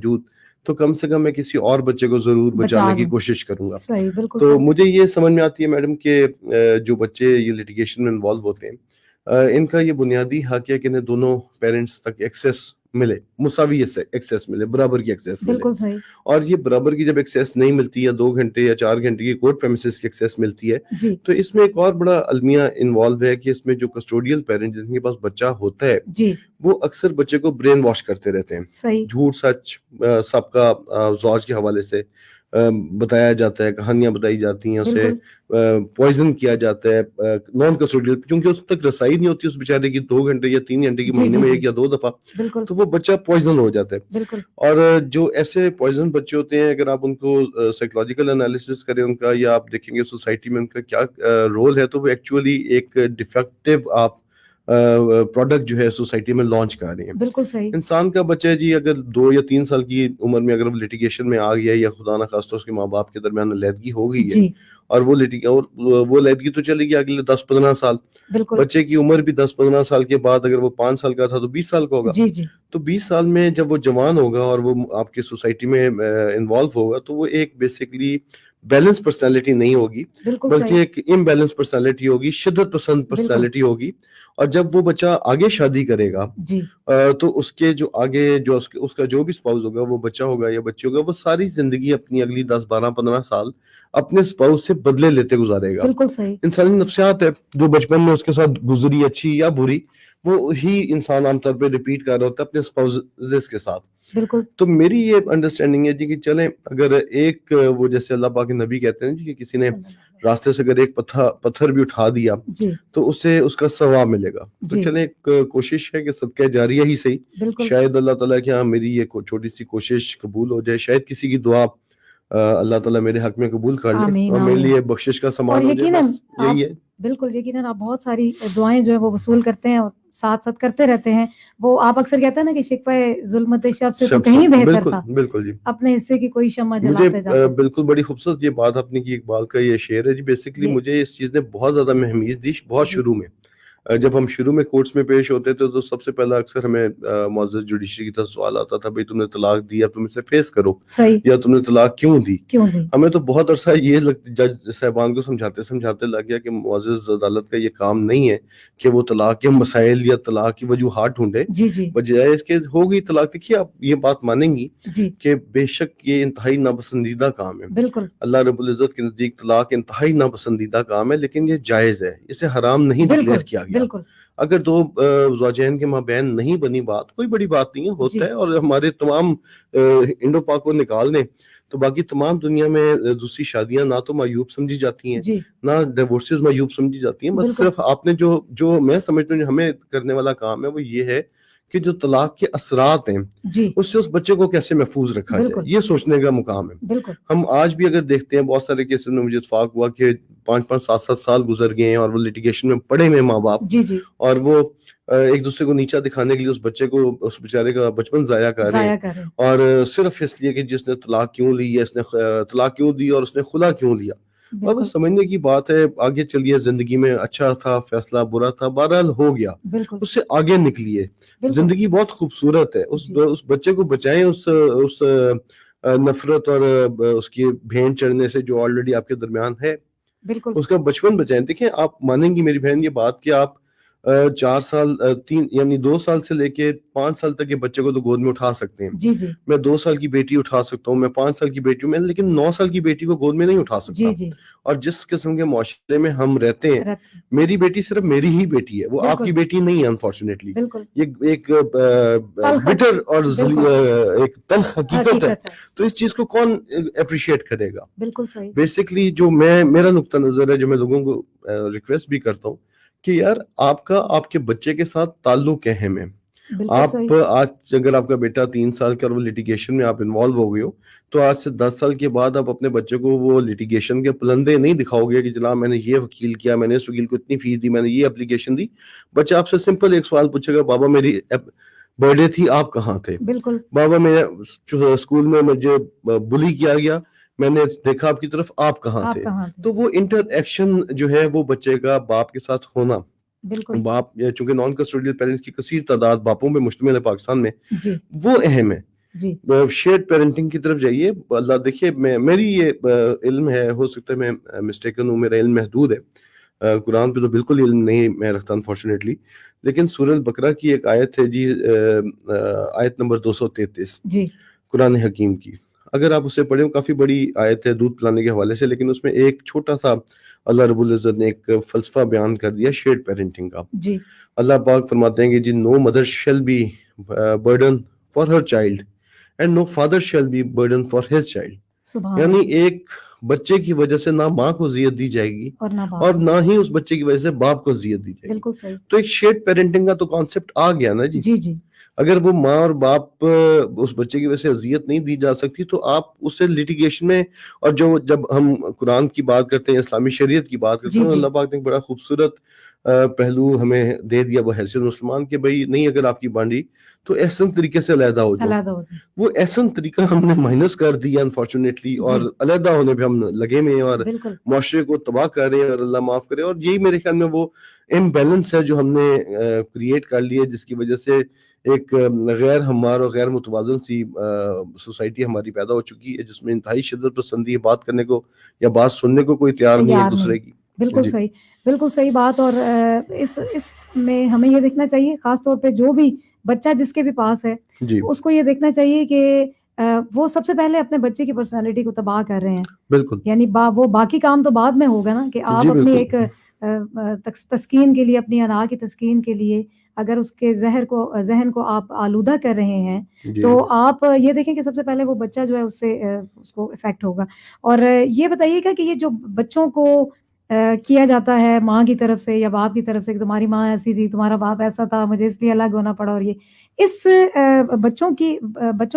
باوجود تو کم سے کم میں کسی اور بچے کو ضرور بچانے کی کوشش کروں گا. صحیح, بالکل. تو مجھے یہ سمجھ میں آتی ہے میڈم کہ جو بچے یہ لٹیگیشن میں انوالو ہوتے ہیں ان کا یہ بنیادی حق ہے کہ انہیں دونوں پیرنٹس تک ایکسیس ملے, مساوی ایکسیس ملے, برابر کی ایکسیس ملے. بالکل صحیح. اور یہ برابر کی جب ایکسیس نہیں ملتی, یا 2 گھنٹے یا 4 گھنٹے کی کورٹ پریمیسز کی ایکسیس ملتی ہے, جی, تو اس میں ایک اور بڑا المیہ انوالو ہے کہ اس میں جو کسٹوڈیل پیرنٹ جن کے پاس بچہ ہوتا ہے جی, وہ اکثر بچے کو برین واش کرتے رہتے ہیں. صحیح, جھوٹ سچ سب کا زوج کے حوالے سے بتایا جاتا ہے, کہانیاں بتائی جاتی ہیں, اسے پوائزن کیا جاتا ہے نان کسٹوڈیل, کیونکہ اس تک رسائی نہیں ہوتی اس بیچارے کی 2 گھنٹے یا 3 گھنٹے کی مہینے میں 1 یا 2 دفعہ, تو وہ بچہ پوائزن ہو جاتا ہے. بالکل. اور جو ایسے پوائزن بچے ہوتے ہیں, اگر آپ ان کو سائیکولوجیکل انالیسس کریں ان کا, یا آپ دیکھیں گے سوسائٹی میں ان کا کیا رول ہے, تو وہ ایکچولی ایک ڈیفیکٹو آپ پروڈکٹ جو ہے سوسائٹی میں لانچ کر رہے ہیں. بالکل صحیح. انسان کا بچہ جی اگر 2 یا 3 سال کی عمر میں اگر وہ لٹیگیشن میں آ گیا, یا خدا نہ خواستہ اس کے ماں باپ کے درمیان علیحدگی ہو گئی ہے, اور وہ علیحدگی تو چلے گی اگلے 10-15 سال. بچے کی عمر بھی 10-15 سال کے بعد, اگر وہ 5 سال کا تھا تو 20 سال کا ہوگا. تو 20 سال میں جب وہ جوان ہوگا اور وہ آپ کی سوسائٹی میں انوالو ہوگا, تو وہ ایک بیسکلی بیلنس پرسنالٹی نہیں ہوگی, بلکہ ایک امبیلنس پرسنالٹی ہوگی, شدت پسند پرسنالٹی ہوگی. اور جب وہ بچہ آگے شادی کرے گا تو اس کے جو آگے جو اس کا جو بھی اسپاؤس ہوگا, وہ بچہ ہوگا یا بچی ہوگا, وہ ساری زندگی اپنی اگلی 10-12-15 سال اپنے اسپاؤس سے بدلے لیتے گزارے گا. بالکل صحیح. انسانی نفسیات ہے, جو بچپن میں اس کے ساتھ گزری اچھی یا بری, وہ ہی انسان عام طور پہ ریپیٹ کر رہا ہوتا ہے اپنے اسپاؤسز کے ساتھ. بالکل. تو میری یہ انڈرسٹینڈنگ ہے جی کہ چلیں اگر ایک وہ جیسے اللہ پاک کے نبی کہتے ہیں جی کہ کسی نے راستے سے اگر ایک پتھر بھی اٹھا دیا تو اسے اس کا ثواب ملے گا. تو چلیں ایک کوشش ہے کہ صدقہ جاریہ ہی صحیح, شاید اللہ تعالیٰ کہ ہاں میری یہ چھوٹی سی کوشش قبول ہو جائے, شاید کسی کی دعا اللہ تعالیٰ میرے حق میں قبول کر لے اور میرے لیے بخشش کا سامان ہو جائے, بس یہی ہے. بالکل یقیناً آپ بہت ساری دعائیں جو ہے وہ وصول کرتے ہیں اور ساتھ ساتھ کرتے رہتے ہیں. وہ آپ اکثر کہتے ہیں نا کہ شکوہ ظلمت شب سے تو کہیں بہتر تھا. بالکل جی, اپنے حصے کی کوئی شمع جلاتے جاتے. بالکل بڑی خوبصورت یہ بات آپ نے کی, اقبال کا یہ شعر ہے جی. بیسکلی مجھے اس چیز نے بہت زیادہ مہمیز دی بہت شروع میں. جب ہم شروع میں کورٹس میں پیش ہوتے تھے تو سب سے پہلا اکثر ہمیں معزز جوڈیشری کی طرف سوال آتا تھا, بھائی تم نے طلاق دی, اب تم اسے فیس کرو, یا تم نے طلاق کیوں دی. ہمیں تو بہت عرصہ یہ جج صاحبان کو سمجھاتے لگ گیا کہ معزز عدالت کا یہ کام نہیں ہے کہ وہ طلاق کے مسائل یا طلاق کی وجوہات ڈھونڈے, بجائے اس کے ہو گئی طلاق. دیکھیے آپ یہ بات مانیں گی کہ بے شک یہ انتہائی ناپسندیدہ کام ہے. بالکل اللہ رب العزت کے نزدیک طلاق انتہائی ناپسندیدہ کام ہے, لیکن یہ جائز ہے, اسے حرام نہیں ڈکلیئر کیا گیا. اگر 2 زوجین کے مابین نہیں بنی بات, کوئی بڑی بات نہیں ہے, ہوتا ہے. اور ہمارے تمام انڈو پاک کو نکال دیں تو باقی تمام دنیا میں دوسری شادیاں نہ تو معیوب سمجھی جاتی ہیں, نہ ڈیورسز معیوب سمجھی جاتی ہیں. بس صرف آپ نے جو میں سمجھتا ہوں جو ہمیں کرنے والا کام ہے وہ یہ ہے کہ جو طلاق کے اثرات ہیں اس سے اس بچے کو کیسے محفوظ رکھا جائے, یہ سوچنے کا مقام ہے. ہم آج بھی اگر دیکھتے ہیں بہت سارے کیسز میں مجھے اتفاق ہوا کہ 5-7 سال گزر گئے ہیں اور وہ لٹیگیشن میں پڑے ہوئے ماں باپ, اور وہ ایک دوسرے کو نیچا دکھانے کے لیے اس بچے کو, اس بیچارے کا بچپن ضائع کر رہے ہیں, اور صرف اس لیے کہ جس نے طلاق کیوں لی, یا اس نے طلاق کیوں دی, اور اس نے خلا کیوں لیا. اور وہ سمجھنے کی بات ہے, آگے چلیے, زندگی میں اچھا تھا فیصلہ, برا تھا, بہرحال ہو گیا, اس سے آگے نکلیے. زندگی بہت خوبصورت ہے, اس بچے کو بچائیں اس نفرت اور اس کی بھین چڑھنے سے جو آلریڈی آپ کے درمیان ہے. اس کا بچپن بچائیں. دیکھیں آپ مانیں گی میری بہن یہ بات کہ آپ 4 سال 2 سال سے لے کے 5 سال تک کے بچے کو تو گود میں اٹھا سکتے ہیں. میں 2 سال کی بیٹی اٹھا سکتا ہوں, میں 5 سال کی بیٹی ہوں, لیکن 9 سال کی بیٹی کو گود میں نہیں اٹھا سکتا. اور جس قسم کے معاشرے میں ہم رہتے ہیں, میری بیٹی صرف میری ہی بیٹی ہے, وہ آپ کی بیٹی نہیں ہے. انفارچونیٹلی یہ ایک بٹر اور ایک تلخ حقیقت ہے. تو اس چیز کو کون اپریشیٹ کرے گا؟ بیسکلی جو میرا نقطہ نظر ہے, جو میں لوگوں کو ریکویسٹ بھی کرتا ہوں کہ یار آپ کے بچے کے ساتھ تعلق اہم ہے. آپ آج اگر آپ کا بیٹا 3 سال کا اور وہ لٹیگیشن میں آپ انوالو ہو گئے ہو, تو آج سے 10 سال کے بعد آپ اپنے بچے کو وہ لٹیگیشن کے پلندے نہیں دکھاؤ گے کہ جناب میں نے یہ وکیل کیا, میں نے اس وکیل کو اتنی فیس دی, میں نے یہ اپلیکیشن دی. بچہ آپ سے سمپل ایک سوال پوچھے گا, بابا میری برتھ ڈے تھی, آپ کہاں تھے؟ بابا میں اسکول میں مجھے بلی کیا گیا, میں نے دیکھا آپ کی طرف, آپ کہاں تھے؟ تو وہ انٹر ایکشن جو ہے وہ بچے کا باپ کے ساتھ ہونا, باپ چونکہ نان کسٹوڈیل پیرنٹس کی کثیر تعداد باپوں پہ مشتمل ہے پاکستان میں, وہ اہم ہے. جی شیئرڈ پیرنٹنگ کی طرف جائیے. اللہ دیکھیے میری یہ علم ہے, ہو سکتا ہے میں مسٹیکن ہوں, میرا علم محدود ہے, قرآن پہ تو بالکل علم نہیں میں رکھتا انفارچونیٹلی, لیکن سورہ البقرہ کی ایک آیت ہے جی, آیت نمبر 233 جی قرآن حکیم کی. اگر آپ اسے پڑھیں, کافی بڑی آیت ہے دودھ پلانے کے حوالے سے, لیکن اس میں ایک چھوٹا سا اللہ رب العزت نے ایک فلسفہ بیان کر دیا شیئرڈ پیرنٹنگ کا. جی اللہ پاک فرماتے ہیں کہ جی no mother shall be burden for her child and no father shall be burden for his child. سبحان یعنی اللہ. ایک بچے کی وجہ سے نہ ماں کو اذیت دی جائے گی اور نہ باپ. اور نہ ہی اس بچے کی وجہ سے باپ کو اذیت دی جائے گی. بالکل صحیح. تو ایک شیئرڈ پیرنٹنگ کا تو کانسیپٹ آ گیا نا جی. جی جی اگر وہ ماں اور باپ اس بچے کی وجہ سے اذیت نہیں دی جا سکتی تو آپ اسے لٹیگیشن میں, اور جب ہم قرآن کی بات کرتے ہیں, اسلامی شریعت کی بات کرتے جی ہیں, جی اللہ پاک نے ایک بڑا خوبصورت پہلو ہمیں دے دیا وہ حیثیت مسلمان کہ بھئی نہیں, اگر آپ کی بانڈی تو احسن طریقے سے علیحدہ ہو جاؤ. علیحدہ ہو جائے. وہ احسن طریقہ ہم نے مائنس کر دیا انفارچونیٹلی, اور جی علیحدہ ہونے پہ ہم لگے ہوئے ہیں اور بالکل. معاشرے کو تباہ کر رہے ہیں, اور اللہ معاف کرے. اور یہی میرے خیال میں وہ امبیلنس ہے جو ہم نے کریٹ کر لی ہے, جس کی وجہ سے ایک غیر ہموار اور غیر متوازن سی سوسائٹی ہماری پیدا ہو چکی ہے, جس میں انتہائی شدت پسندی ہے, بات کرنے کو یا بات سننے کو کوئی تیار نہیں ہے ایک دوسرے کی. بالکل جی. صحیح, بالکل صحیح بات. اور اس میں ہمیں یہ دیکھنا چاہیے, خاص طور پہ جو بھی بچہ جس کے بھی پاس ہے, جی اس کو یہ دیکھنا چاہیے کہ وہ سب سے پہلے اپنے بچے کی پرسنالٹی کو تباہ کر رہے ہیں. بالکل. یعنی وہ باقی کام تو بعد میں ہوگا نا, کہ آپ جی اپنی بالکل. ایک تسکین کے لیے, اپنی انا کی تسکین کے لیے اگر اس کے ذہن کو آپ آلودہ کر رہے ہیں جی تو آپ یہ دیکھیں کہ سب سے پہلے وہ بچہ جو ہے اس کو افیکٹ ہوگا. اور یہ بتائیے گا کہ یہ جو بچوں کو کیا جاتا ہے ماں کی طرف سے یا باپ کی طرف سے, کہ تمہاری ماں ایسی تھی, تمہارا باپ ایسا تھا, مجھے اس لیے الگ ہونا پڑا, اور یہ اس بچوں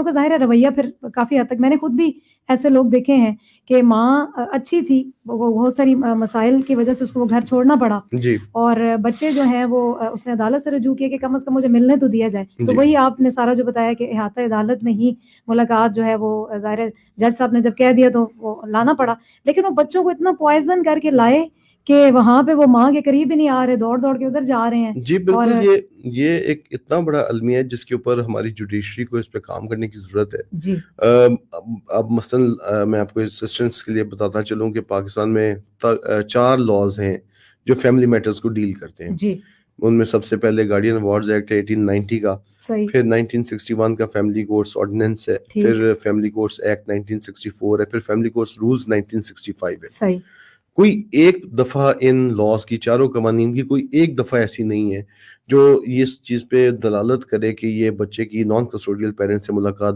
کا ظاہر ہے رویہ پھر کافی حد تک, میں نے خود بھی ایسے لوگ دیکھے ہیں کہ ماں اچھی تھی, وہ بہت ساری مسائل کی وجہ سے اس کو وہ گھر چھوڑنا پڑا, جی اور بچے جو ہیں وہ اس نے عدالت سے رجوع کیا کہ کم از کم مجھے ملنے تو دیا جائے. تو جی وہی آپ نے سارا جو بتایا کہ احاطہ عدالت میں ہی ملاقات جو ہے وہ ظاہر جج صاحب نے جب کہہ دیا تو وہ لانا پڑا. لیکن وہ بچوں کو اتنا پوائزن کر کے لائے کہ وہاں پہ وہ ماں کے قریب ہی نہیں آ رہے, دوڑ دوڑ کے ادھر جا رہے ہیں. جی بالکل. یہ ایک اتنا بڑا المیہ ہے جس کے اوپر ہماری جوڈیشری کو اس پہ کام کرنے کی ضرورت ہے. جی اب مثلا میں آپ کو اسسٹنس کے لیے بتاتا چلوں کہ پاکستان میں 4 لاز ہیں جو فیملی میٹرز کو ڈیل کرتے ہیں. جی ان میں سب سے پہلے گارڈین وارز ایکٹ ہے 1890 کا, صحیح. پھر 1961 کا فیملی کورٹس آرڈیننس ہے, ٹھیک. پھر فیملی کورٹس ایکٹ 1964 ہے, پھر فیملی کورٹس رولز 1965 ہے. صحیح. کوئی ایک دفعہ ان لاز کی, چاروں قوانین کی کوئی ایک دفعہ ایسی نہیں ہے جو اس چیز پہ دلالت کرے کہ یہ بچے کی نان کسٹوڈیل پیرنٹ سے ملاقات